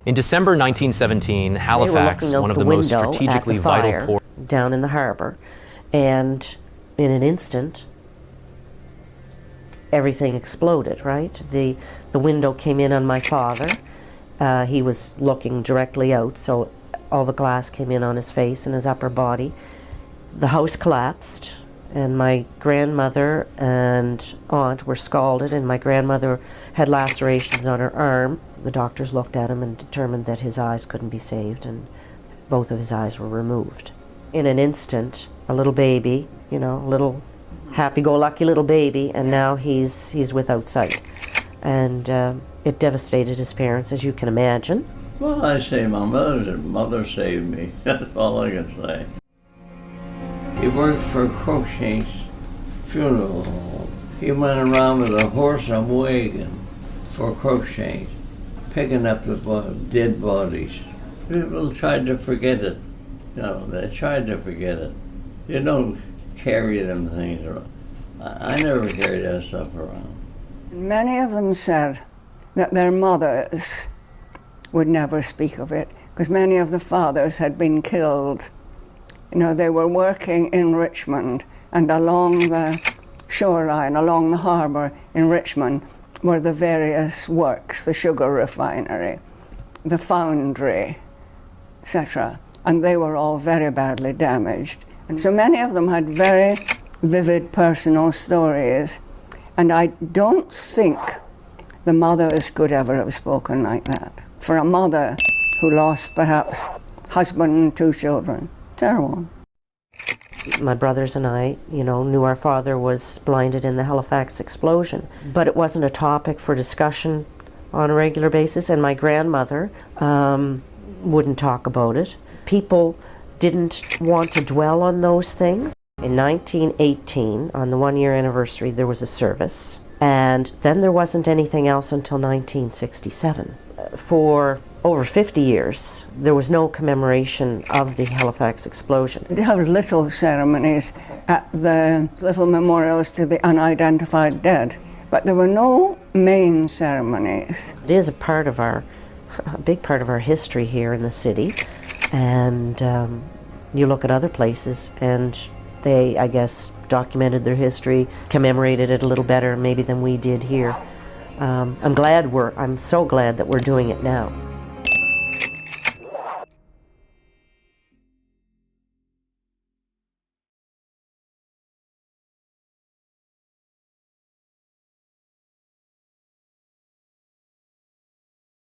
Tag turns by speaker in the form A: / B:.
A: In December 1917, Halifax, one of the most strategically vital ports
B: down in the harbor, and in an instant, everything exploded, right? The window came in on my father. He was looking directly out, so all the glass came in on his face and his upper body. The house collapsed, and my grandmother and aunt were scalded, and my grandmother had lacerations on her arm. The doctors looked at him and determined that his eyes couldn't be saved, and both of his eyes were removed. In an instant, a little baby, you know, a little happy-go-lucky little baby, and now he's without sight. And it devastated his parents, as you can imagine.
C: Well, I say my mother saved me. That's all I can say. He worked for Cruikshank's funeral home. He went around with a horse and wagon for Cruikshank, picking up the dead bodies. People tried to forget it. No, they tried to forget it. You don't carry them things around. I never carried that stuff around.
D: Many of them said that their mothers would never speak of it, because many of the fathers had been killed. You know, they were working in Richmond, and along the shoreline, along the harbour in Richmond, were the various works, the sugar refinery, the foundry, etc. And they were all very badly damaged. And so many of them had very vivid personal stories. And I don't think the mothers could ever have spoken like that. For a mother who lost perhaps husband and 2 children, terrible.
B: My brothers and I, you know, knew our father was blinded in the Halifax explosion, but it wasn't a topic for discussion on a regular basis, and my grandmother wouldn't talk about it. People didn't want to dwell on those things. In 1918, on the 1-year anniversary, there was a service, and then there wasn't anything else until 1967. For over 50 years, there was no commemoration of the Halifax explosion.
D: They have little ceremonies at the little memorials to the unidentified dead, but there were no main ceremonies.
B: It is a big part of our history here in the city, and you look at other places and they, I guess, documented their history, commemorated it a little better maybe than we did here. I'm so glad that we're doing it now.